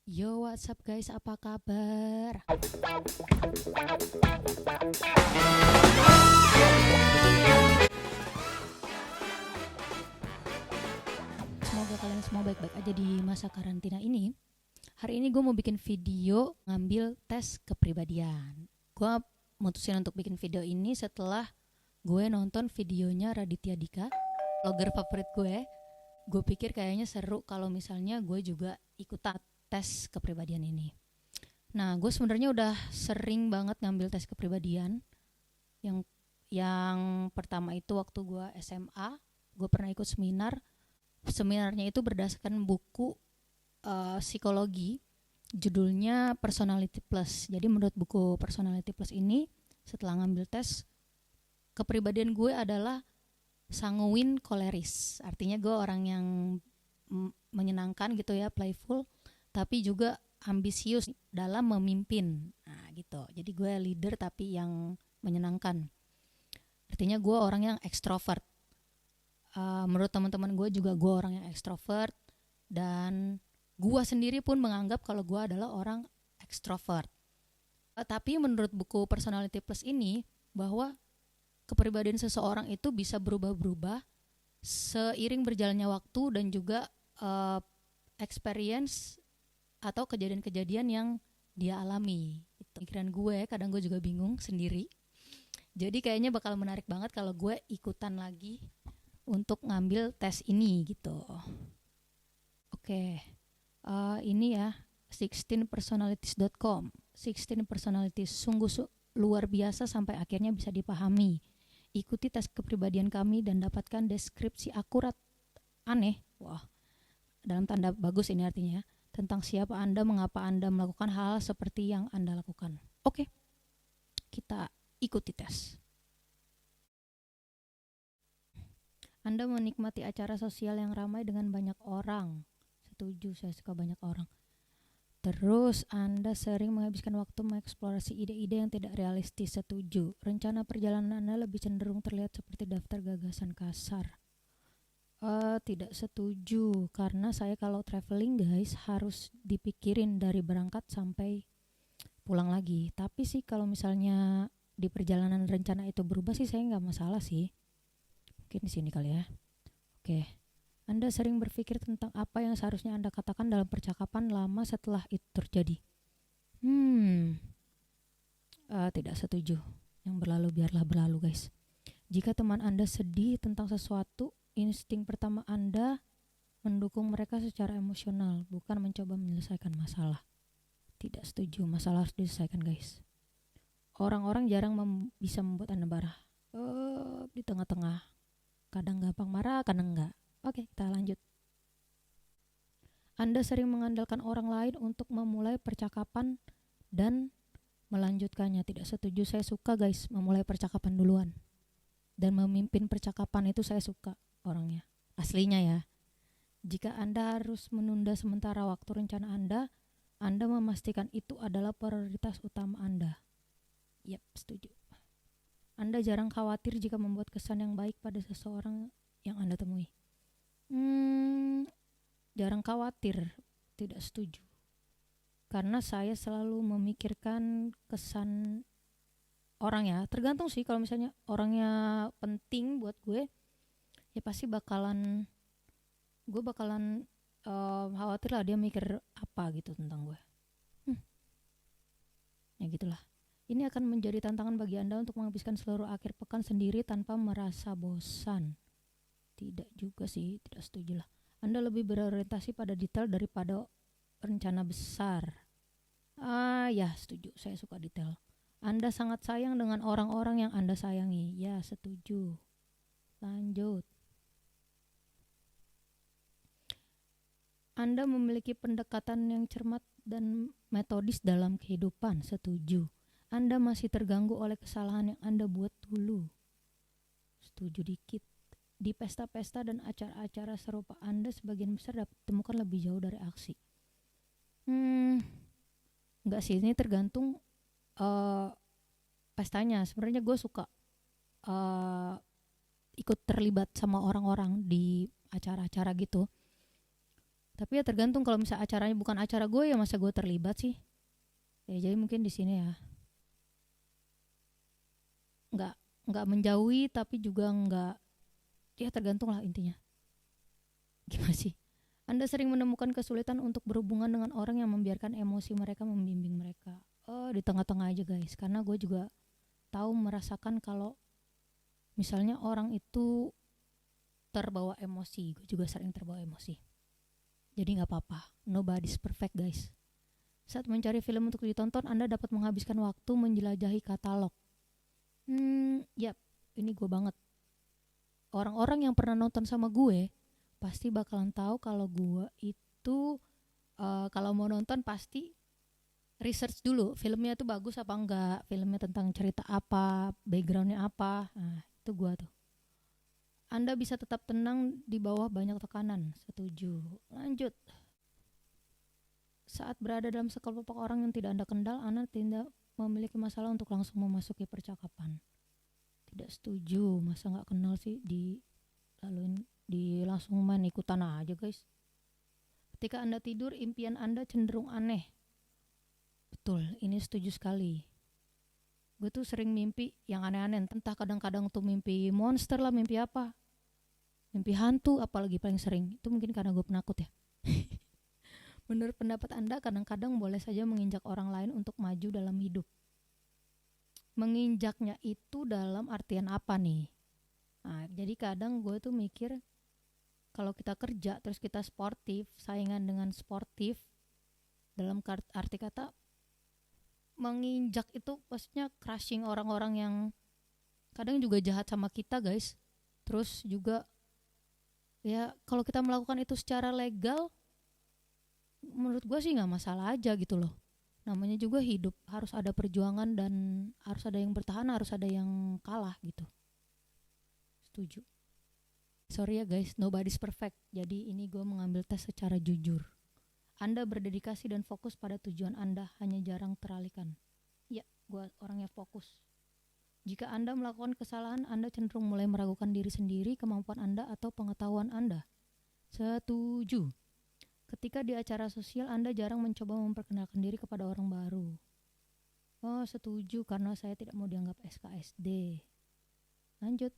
Yo, what's up guys? Apa kabar? Semoga kalian semua baik-baik aja di masa karantina ini. Hari ini gue mau bikin video ngambil tes kepribadian. Gue mutusin untuk bikin video ini setelah gue nonton videonya Raditya Dika, vlogger favorit gue. Gue pikir kayaknya seru kalau misalnya gue juga ikutan tes kepribadian ini. Nah, gue sebenarnya udah sering banget ngambil tes kepribadian. Yang pertama itu waktu gue SMA, gue pernah ikut seminar. Seminarnya itu berdasarkan buku psikologi, judulnya Personality Plus. Jadi menurut buku Personality Plus ini, setelah ngambil tes, kepribadian gue adalah sanguin koleris. Artinya gue orang yang menyenangkan gitu ya, playful, tapi juga ambisius dalam memimpin. Nah gitu. Jadi gue leader tapi yang menyenangkan. Artinya gue orang yang ekstrovert. Menurut teman-teman gue juga gue orang yang ekstrovert. Dan gue sendiri pun menganggap kalau gue adalah orang ekstrovert. Tapi menurut buku Personality Plus ini, bahwa kepribadian seseorang itu bisa berubah-berubah seiring berjalannya waktu dan juga experience atau kejadian-kejadian yang dia alami. Pikiran gue, kadang gue juga bingung sendiri. Jadi kayaknya bakal menarik banget kalau gue ikutan lagi untuk ngambil tes ini gitu. Oke, ini ya 16personalities.com. 16 personalities sungguh luar biasa sampai akhirnya bisa dipahami. Ikuti tes kepribadian kami dan dapatkan deskripsi akurat aneh. Wah, dalam tanda bagus ini artinya ya, tentang siapa Anda, mengapa Anda melakukan hal seperti yang Anda lakukan. Oke, kita ikuti tes. Anda menikmati acara sosial yang ramai dengan banyak orang. Setuju, saya suka banyak orang. Terus Anda sering menghabiskan waktu mengeksplorasi ide-ide yang tidak realistis. Setuju. Rencana perjalanan Anda lebih cenderung terlihat seperti daftar gagasan kasar. Tidak setuju, karena saya kalau traveling guys harus dipikirin dari berangkat sampai pulang lagi. Tapi sih kalau misalnya di perjalanan rencana itu berubah sih saya nggak masalah sih. Mungkin di sini kali ya. Oke. Anda sering berpikir tentang apa yang seharusnya Anda katakan dalam percakapan lama setelah itu terjadi. Tidak setuju. Yang berlalu biarlah berlalu guys. Jika teman Anda sedih tentang sesuatu, insting pertama Anda mendukung mereka secara emosional, bukan mencoba menyelesaikan masalah. Tidak setuju, masalah harus diselesaikan guys. Orang-orang jarang bisa membuat Anda marah. Di tengah-tengah. Kadang gampang marah, kadang enggak. Oke, kita lanjut. Anda sering mengandalkan orang lain untuk memulai percakapan dan melanjutkannya. Tidak setuju, saya suka guys memulai percakapan duluan. Dan memimpin percakapan itu saya suka orangnya. Aslinya ya. Jika Anda harus menunda sementara waktu rencana Anda memastikan itu adalah prioritas utama Anda. Yap, setuju. Anda jarang khawatir jika membuat kesan yang baik pada seseorang yang Anda temui. Jarang khawatir, tidak setuju. Karena saya selalu memikirkan kesan orang ya. Tergantung sih, kalau misalnya orangnya penting buat gue, ya pasti bakalan khawatir lah dia mikir apa gitu tentang gue. Ya gitulah. Ini akan menjadi tantangan bagi Anda untuk menghabiskan seluruh akhir pekan sendiri tanpa merasa bosan. Tidak juga sih, tidak setuju lah. Anda lebih berorientasi pada detail daripada rencana besar. Ya setuju, saya suka detail. Anda sangat sayang dengan orang-orang yang Anda sayangi. Ya setuju. Lanjut. Anda memiliki pendekatan yang cermat dan metodis dalam kehidupan. Setuju. Anda masih terganggu oleh kesalahan yang Anda buat dulu. Setuju dikit. Di pesta-pesta dan acara-acara serupa Anda sebagian besar dapat ditemukan lebih jauh dari aksi. Enggak sih, ini tergantung pestanya. Sebenarnya gue suka ikut terlibat sama orang-orang di acara-acara gitu. Tapi ya tergantung, kalau misalnya acaranya bukan acara gue ya masa gue terlibat sih. Ya jadi mungkin di sini ya nggak nggak menjauhi tapi juga nggak, ya tergantung lah intinya. Gimana sih? Anda sering menemukan kesulitan untuk berhubungan dengan orang yang membiarkan emosi mereka membimbing mereka. Oh, di tengah-tengah aja guys, karena gue juga tahu merasakan kalau misalnya orang itu terbawa emosi, gue juga sering terbawa emosi. Jadi nggak apa-apa, nobody's perfect guys. Saat mencari film untuk ditonton, Anda dapat menghabiskan waktu menjelajahi katalog. Yap, ini gue banget. Orang-orang yang pernah nonton sama gue pasti bakalan tahu kalau gue itu kalau mau nonton pasti research dulu filmnya tuh bagus apa enggak, filmnya tentang cerita apa, backgroundnya apa. Nah, itu gue tuh. Anda bisa tetap tenang di bawah banyak tekanan. Setuju. Lanjut. Saat berada dalam sekelompok orang yang tidak Anda kenal, Anda tidak memiliki masalah untuk langsung memasuki percakapan. Tidak setuju. Masa nggak kenal sih di langsung main ikutan aja guys. Ketika Anda tidur, impian Anda cenderung aneh. Betul, ini setuju sekali. Gue tuh sering mimpi yang aneh-aneh. Entah kadang-kadang tuh mimpi monster lah, mimpi apa, mimpi hantu apalagi paling sering. Itu mungkin karena gue penakut ya. Menurut pendapat Anda, kadang-kadang boleh saja menginjak orang lain untuk maju dalam hidup. Menginjaknya itu dalam artian apa nih? Nah, jadi kadang gue tuh mikir kalau kita kerja terus kita sportif, saingan dengan sportif, dalam arti kata menginjak itu maksudnya crushing orang-orang yang kadang juga jahat sama kita guys. Terus juga ya kalau kita melakukan itu secara legal, menurut gue sih nggak masalah aja gitu loh. Namanya juga hidup, harus ada perjuangan dan harus ada yang bertahan, harus ada yang kalah gitu. Setuju. Sorry ya guys, nobody's perfect. Jadi ini gue mengambil tes secara jujur. Anda berdedikasi dan fokus pada tujuan Anda, hanya jarang teralihkan. Ya, gue orangnya fokus. Jika Anda melakukan kesalahan, Anda cenderung mulai meragukan diri sendiri, kemampuan Anda, atau pengetahuan Anda. Setuju. Ketika di acara sosial, Anda jarang mencoba memperkenalkan diri kepada orang baru. Oh, setuju, karena saya tidak mau dianggap SKSD. Lanjut.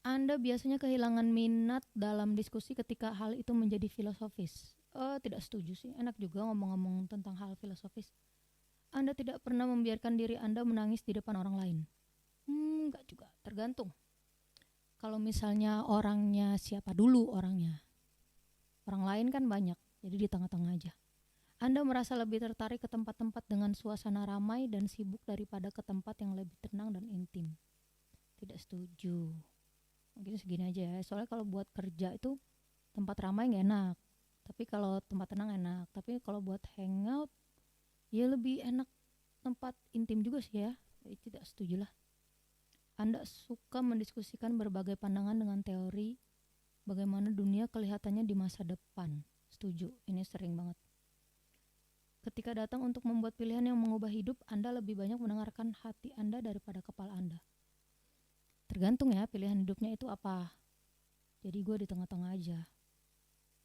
Anda biasanya kehilangan minat dalam diskusi ketika hal itu menjadi filosofis. Oh, tidak setuju sih. Enak juga ngomong-ngomong tentang hal filosofis. Anda tidak pernah membiarkan diri Anda menangis di depan orang lain. Enggak juga, tergantung. Kalau misalnya orangnya siapa dulu orangnya. Orang lain kan banyak, jadi di tengah-tengah aja. Anda merasa lebih tertarik ke tempat-tempat dengan suasana ramai dan sibuk daripada ke tempat yang lebih tenang dan intim. Tidak setuju. Mungkin segini aja ya. Soalnya kalau buat kerja itu tempat ramai gak enak. Tapi kalau tempat tenang enak. Tapi kalau buat hangout ya lebih enak tempat intim juga sih ya. Tidak setuju lah. Anda suka mendiskusikan berbagai pandangan dengan teori bagaimana dunia kelihatannya di masa depan. Setuju, ini sering banget. Ketika datang untuk membuat pilihan yang mengubah hidup, Anda lebih banyak mendengarkan hati Anda daripada kepala Anda. Tergantung ya pilihan hidupnya itu apa. Jadi gue di tengah-tengah aja.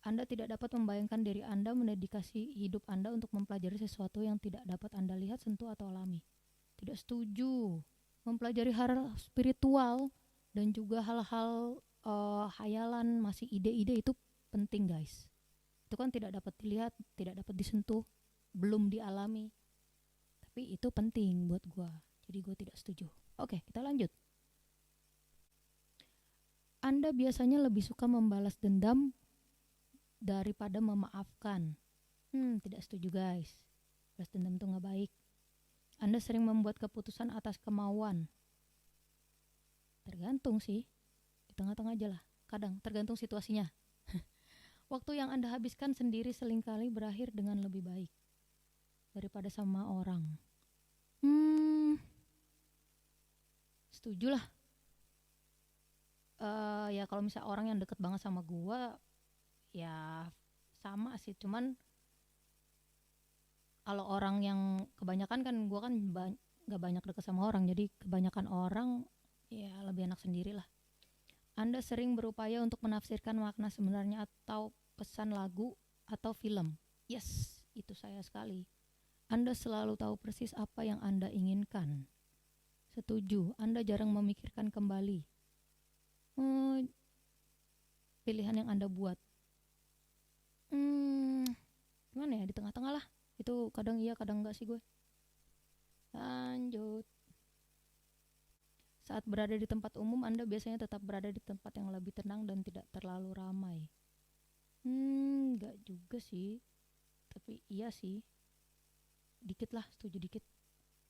Anda tidak dapat membayangkan diri Anda mendedikasi hidup Anda untuk mempelajari sesuatu yang tidak dapat Anda lihat, sentuh, atau alami. Tidak setuju. Mempelajari hal spiritual dan juga hal-hal hayalan, masih ide-ide itu penting guys. Itu kan tidak dapat dilihat, tidak dapat disentuh, belum dialami. Tapi itu penting buat gue. Jadi gue tidak setuju. Oke, kita lanjut. Anda biasanya lebih suka membalas dendam daripada memaafkan. Tidak setuju guys. Balas dendam itu gak baik. Anda sering membuat keputusan atas kemauan. Tergantung sih. Di tengah-tengah aja lah. Kadang tergantung situasinya. Waktu yang Anda habiskan sendiri seringkali berakhir dengan lebih baik daripada sama orang. Setuju lah. Ya kalau misalnya orang yang deket banget sama gua, ya sama sih. Cuman kalau orang yang kebanyakan kan gua kan gak banyak deket sama orang. Jadi kebanyakan orang ya lebih enak sendiri lah. Anda sering berupaya untuk menafsirkan makna sebenarnya atau pesan lagu atau film. Yes, itu saya sekali. Anda selalu tahu persis apa yang Anda inginkan. Setuju, Anda jarang memikirkan kembali pilihan yang Anda buat. Gimana ya, di tengah-tengah lah. Itu kadang iya kadang enggak sih gue. Lanjut. Saat berada di tempat umum, Anda biasanya tetap berada di tempat yang lebih tenang dan tidak terlalu ramai. Enggak juga sih. Tapi iya sih. Dikit lah, setuju dikit.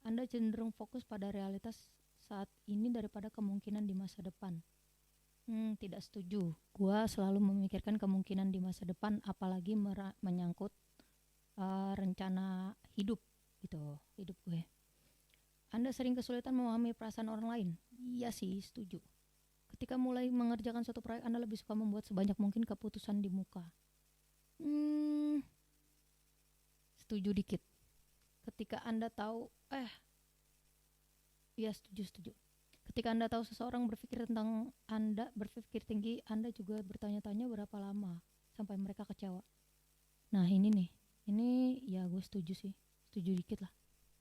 Anda cenderung fokus pada realitas saat ini daripada kemungkinan di masa depan. Tidak setuju. Gua selalu memikirkan kemungkinan di masa depan, apalagi menyangkut rencana hidup gitu, hidup gue. Anda sering kesulitan memahami perasaan orang lain. Iya sih, setuju. Ketika mulai mengerjakan suatu proyek, Anda lebih suka membuat sebanyak mungkin keputusan di muka. Setuju dikit. Ketika Anda tahu, iya setuju. Ketika Anda tahu seseorang berpikir tentang Anda, berpikir tinggi, Anda juga bertanya-tanya berapa lama sampai mereka kecewa. Nah ini ya gue setuju sih, setuju dikit lah.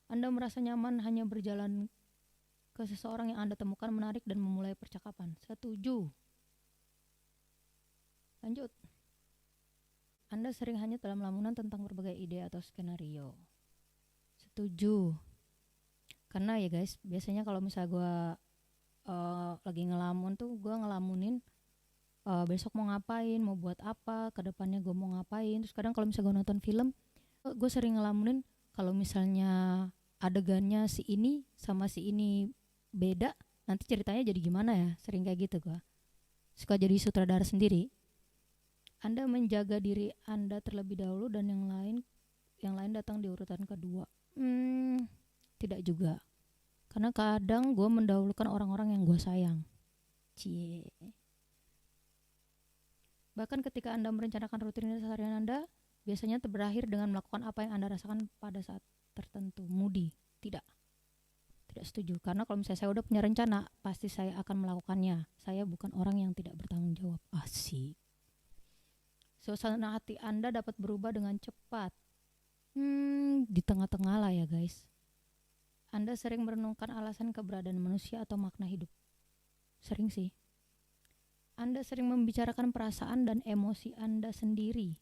Anda merasa nyaman hanya berjalan ke seseorang yang Anda temukan menarik dan memulai percakapan. Setuju. Lanjut. Anda sering hanya dalam lamunan tentang berbagai ide atau skenario. Setuju. Karena ya guys, biasanya kalau misalnya gue lagi ngelamun tuh, gue ngelamunin besok mau ngapain, mau buat apa, kedepannya gue mau ngapain. Terus kadang kalau misalnya gue nonton film, gue sering ngelamunin kalau misalnya adegannya si ini sama si ini beda, nanti ceritanya jadi gimana ya. Sering kayak gitu gue. Suka jadi sutradara sendiri. Anda menjaga diri Anda terlebih dahulu dan yang lain datang di urutan kedua. Tidak juga. Karena kadang gue mendahulukan orang-orang yang gue sayang. Cie. Bahkan ketika Anda merencanakan rutinitas harian Anda, biasanya berakhir dengan melakukan apa yang Anda rasakan pada saat tertentu. Moody. Tidak setuju. Karena kalau misalnya saya udah punya rencana, pasti saya akan melakukannya. Saya bukan orang yang tidak bertanggung jawab. Asik. Suasana hati Anda dapat berubah dengan cepat. Di tengah-tengah lah ya guys. Anda sering merenungkan alasan keberadaan manusia atau makna hidup. Sering sih. Anda sering membicarakan perasaan dan emosi Anda sendiri.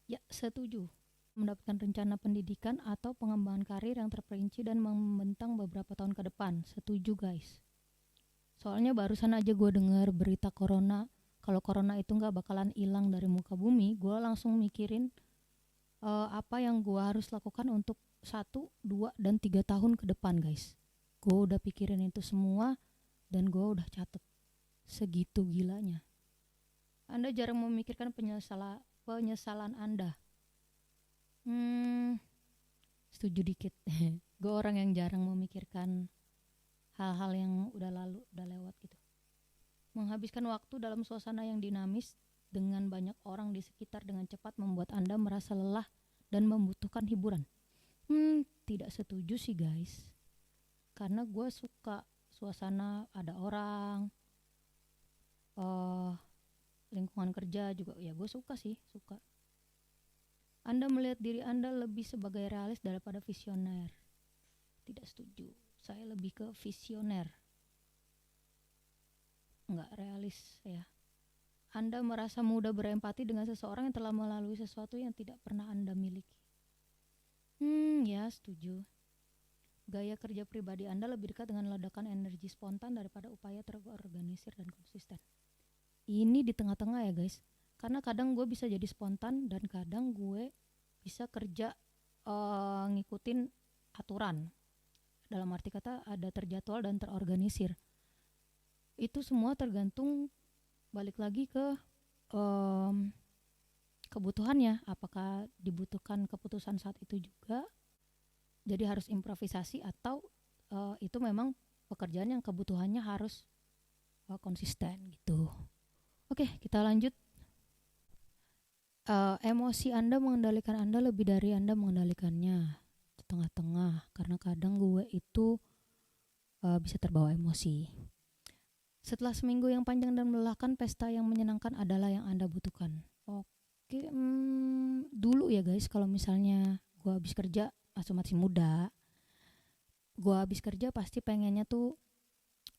Ya, setuju. Mendapatkan rencana pendidikan atau pengembangan karir yang terperinci dan membentang beberapa tahun ke depan. Setuju guys. Soalnya barusan aja gue dengar berita corona. Kalau corona itu gak bakalan hilang dari muka bumi, gue langsung mikirin apa yang gue harus lakukan untuk 1, 2, dan 3 tahun ke depan guys. Gue udah pikirin itu semua dan gue udah catet. Segitu gilanya. Anda jarang memikirkan penyesalan Anda. Setuju dikit. Gue orang yang jarang memikirkan hal-hal yang udah lalu, udah lewat gitu. Menghabiskan waktu dalam suasana yang dinamis dengan banyak orang di sekitar dengan cepat membuat Anda merasa lelah dan membutuhkan hiburan. Tidak setuju sih guys. Karena gue suka suasana ada orang, lingkungan kerja juga ya gue suka. Anda melihat diri Anda lebih sebagai realis daripada visioner. Tidak setuju. Saya lebih ke visioner. Enggak realis ya. Anda merasa mudah berempati dengan seseorang yang telah melalui sesuatu yang tidak pernah Anda miliki. Ya setuju. Gaya kerja pribadi Anda lebih dekat dengan ledakan energi spontan daripada upaya terorganisir dan konsisten. Ini di tengah-tengah ya guys. Karena kadang gue bisa jadi spontan dan kadang gue bisa kerja ngikutin aturan. Dalam arti kata ada terjadwal dan terorganisir. Itu semua tergantung balik lagi ke kebutuhannya. Apakah dibutuhkan keputusan saat itu juga, jadi harus improvisasi, atau itu memang pekerjaan yang kebutuhannya harus konsisten gitu. Oke, kita lanjut. Emosi Anda mengendalikan Anda lebih dari Anda mengendalikannya. Di tengah-tengah, karena kadang gue itu bisa terbawa emosi. Setelah seminggu yang panjang dan melelahkan, pesta yang menyenangkan adalah yang Anda butuhkan. Oke. Oke, dulu ya guys, kalau misalnya gue habis kerja, masih muda, gue habis kerja pasti pengennya tuh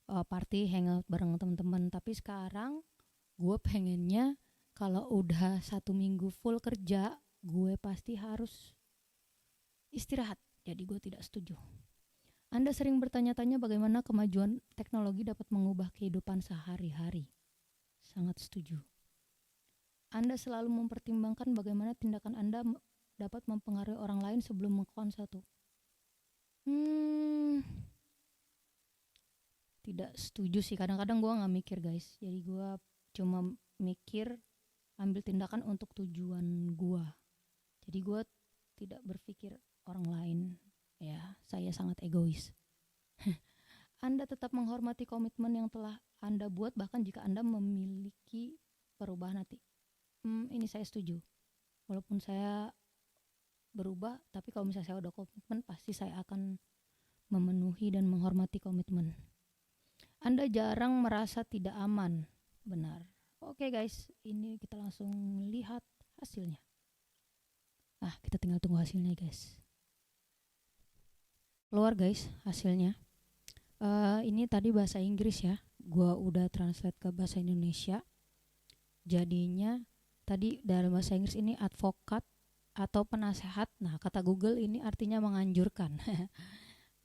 party, hangout bareng teman-teman. Tapi sekarang gue pengennya kalau udah 1 minggu full kerja, gue pasti harus istirahat. Jadi gue tidak setuju. Anda sering bertanya-tanya bagaimana kemajuan teknologi dapat mengubah kehidupan sehari-hari. Sangat setuju. Anda selalu mempertimbangkan bagaimana tindakan Anda dapat mempengaruhi orang lain sebelum melakukan satu. Tidak setuju sih. Kadang-kadang gue gak mikir guys. Jadi gue cuma mikir ambil tindakan untuk tujuan gue. Jadi gue tidak berpikir orang lain. Ya, saya sangat egois. Anda tetap menghormati komitmen yang telah Anda buat bahkan jika Anda memiliki perubahan hati. Ini saya setuju. Walaupun saya berubah, tapi kalau misalnya saya udah komitmen, pasti saya akan memenuhi dan menghormati komitmen. Anda jarang merasa tidak aman. Benar. Oke guys, ini kita langsung lihat hasilnya. Kita tinggal tunggu hasilnya guys. Keluar guys hasilnya. Ini tadi bahasa Inggris ya. Gua udah translate ke bahasa Indonesia. Jadinya tadi dalam bahasa Inggris ini advokat atau penasehat. Nah, kata Google ini artinya menganjurkan.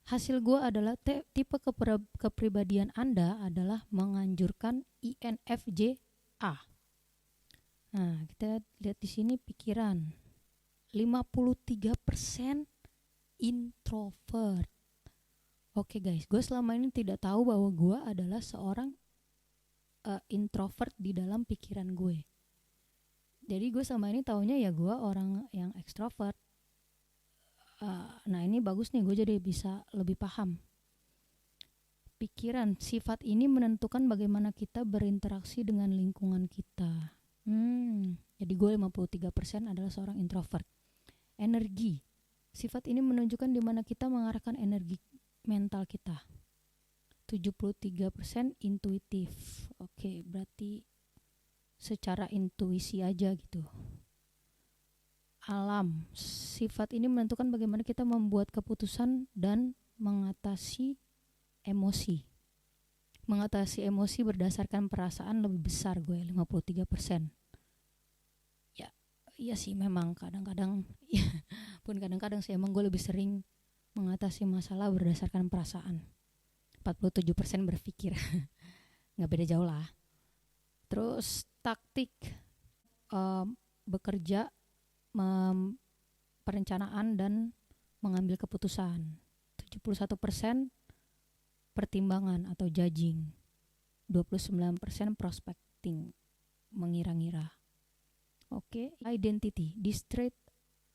Hasil gue adalah tipe kepribadian Anda adalah menganjurkan INFJ-A. Nah, kita lihat di sini pikiran. 53% introvert. Oke guys, gue selama ini tidak tahu bahwa gue adalah seorang introvert di dalam pikiran gue. Jadi gue selama ini taunya ya gue orang yang ekstrovert. Nah ini bagus nih, gue jadi bisa lebih paham. Pikiran, sifat ini menentukan bagaimana kita berinteraksi dengan lingkungan kita. Jadi gue 53% adalah seorang introvert. Energi, sifat ini menunjukkan di mana kita mengarahkan energi mental kita. 73% intuitif. Oke, berarti secara intuisi aja gitu. Alam, sifat ini menentukan bagaimana kita membuat keputusan dan mengatasi emosi. Mengatasi emosi berdasarkan perasaan lebih besar gue, 53%. Iya sih memang kadang-kadang pun kadang-kadang sih emang gue lebih sering mengatasi masalah berdasarkan perasaan. 47% berpikir. Nggak beda jauh lah. Terus taktik bekerja, perencanaan dan mengambil keputusan. 71% pertimbangan atau judging. 29% prospecting, mengira-ngira. Oke, identity. This trait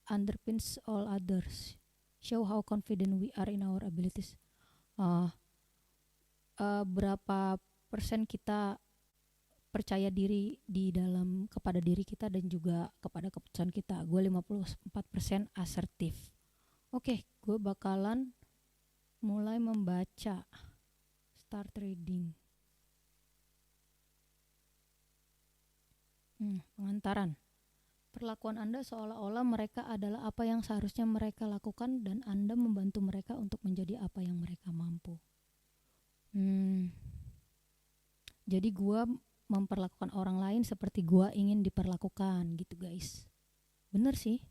underpins all others. Show how confident we are in our abilities. Berapa persen kita percaya diri di dalam kepada diri kita dan juga kepada keputusan kita. Gue 54% asertif. Oke, gue bakalan mulai membaca. Start reading. Pengantaran. Perlakuan Anda seolah-olah mereka adalah apa yang seharusnya mereka lakukan dan Anda membantu mereka untuk menjadi apa yang mereka mampu. Jadi gue memperlakukan orang lain seperti gue ingin diperlakukan gitu guys. Bener sih.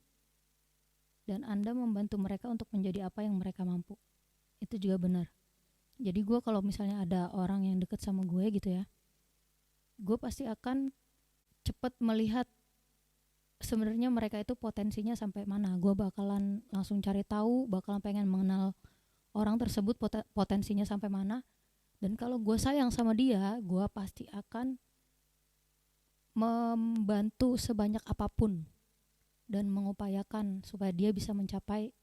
Dan Anda membantu mereka untuk menjadi apa yang mereka mampu. Itu juga benar. Jadi gue kalau misalnya ada orang yang deket sama gue gitu ya, gue pasti akan cepat melihat sebenarnya mereka itu potensinya sampai mana. Gue bakalan langsung cari tahu, bakalan pengen mengenal orang tersebut potensinya sampai mana. Dan kalau gue sayang sama dia, gue pasti akan membantu sebanyak apapun dan mengupayakan supaya dia bisa mencapai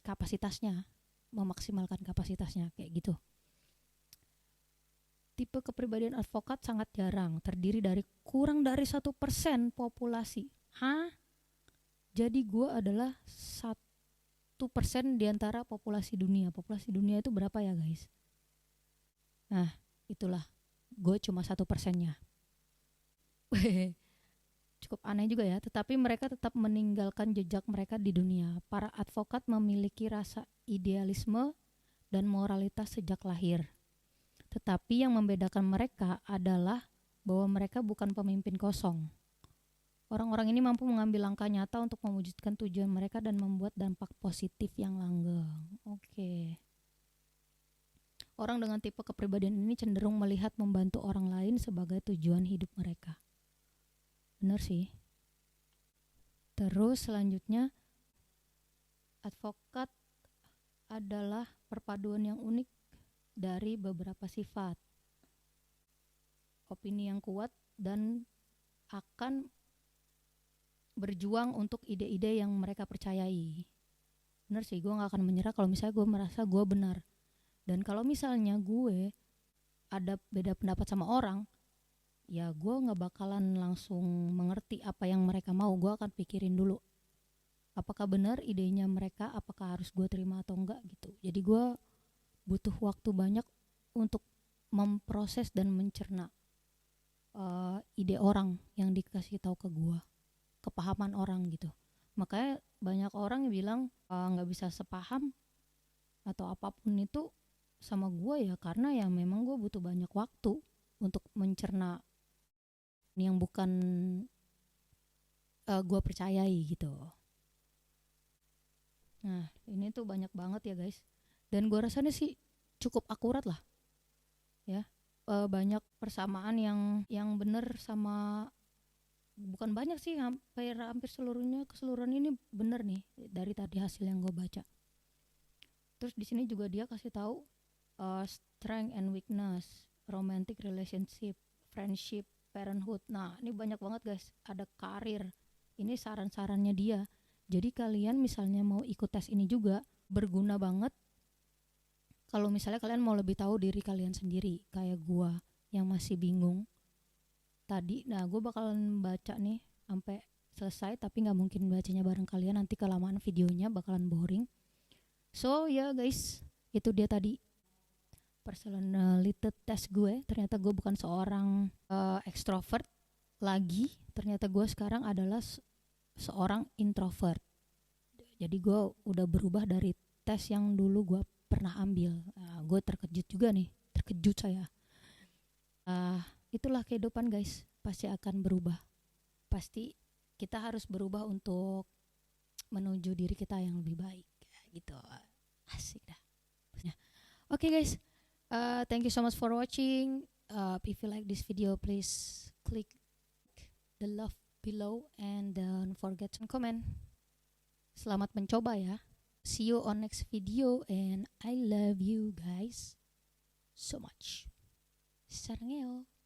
kapasitasnya, memaksimalkan kapasitasnya kayak gitu. Tipe kepribadian advokat sangat jarang, terdiri dari kurang dari 1% populasi. Jadi gue adalah 1% di antara populasi dunia. Populasi dunia itu berapa ya guys? Nah itulah, gue cuma 1%-nya. cukup aneh juga ya, tetapi mereka tetap meninggalkan jejak mereka di dunia. Para advokat memiliki rasa idealisme dan moralitas sejak lahir. Tetapi yang membedakan mereka adalah bahwa mereka bukan pemimpin kosong. Orang-orang ini mampu mengambil langkah nyata untuk mewujudkan tujuan mereka dan membuat dampak positif yang langgeng. Oke. Orang dengan tipe kepribadian ini cenderung melihat membantu orang lain sebagai tujuan hidup mereka. Benar sih. Terus selanjutnya, advokat adalah perpaduan yang unik dari beberapa sifat. Opini yang kuat dan akan berjuang untuk ide-ide yang mereka percayai. Bener sih, gue gak akan menyerah kalau misalnya gue merasa gue benar. Dan kalau misalnya gue ada beda pendapat sama orang, ya gue gak bakalan langsung mengerti apa yang mereka mau. Gue akan pikirin dulu, apakah benar idenya mereka, apakah harus gue terima atau enggak gitu. Jadi gue butuh waktu banyak untuk memproses dan mencerna ide orang yang dikasih tahu ke gue, kepahaman orang gitu. Makanya banyak orang yang bilang nggak bisa sepaham atau apapun itu sama gue ya, karena ya memang gue butuh banyak waktu untuk mencerna yang bukan gue percayai gitu. Nah ini tuh banyak banget ya guys, dan gue rasanya sih cukup akurat lah ya. Banyak persamaan yang benar sama, bukan banyak sih, hampir keseluruhan ini bener nih dari tadi hasil yang gue baca. Terus di sini juga dia kasih tahu strength and weakness, romantic relationship, friendship, parenthood. Nah ini banyak banget guys, ada karir. Ini saran-sarannya dia. Jadi kalian misalnya mau ikut tes ini juga berguna banget kalau misalnya kalian mau lebih tahu diri kalian sendiri, kayak gue yang masih bingung tadi. Nah gue bakalan baca nih sampai selesai, tapi gak mungkin bacanya bareng kalian, nanti kelamaan videonya bakalan boring. So ya guys, itu dia tadi personality test gue. Ternyata gue bukan seorang extrovert lagi, ternyata gue sekarang adalah seorang introvert. Jadi gue udah berubah dari tes yang dulu gue pernah ambil. Gue terkejut juga nih, terkejut saya. Itulah kehidupan guys, pasti akan berubah. Pasti kita harus berubah untuk menuju diri kita yang lebih baik gitu. Asik dah. Oke guys, thank you so much for watching. If you like this video, please click the love below and don't forget to comment. Selamat mencoba ya. See you on next video and I love you guys so much. Sarangeo.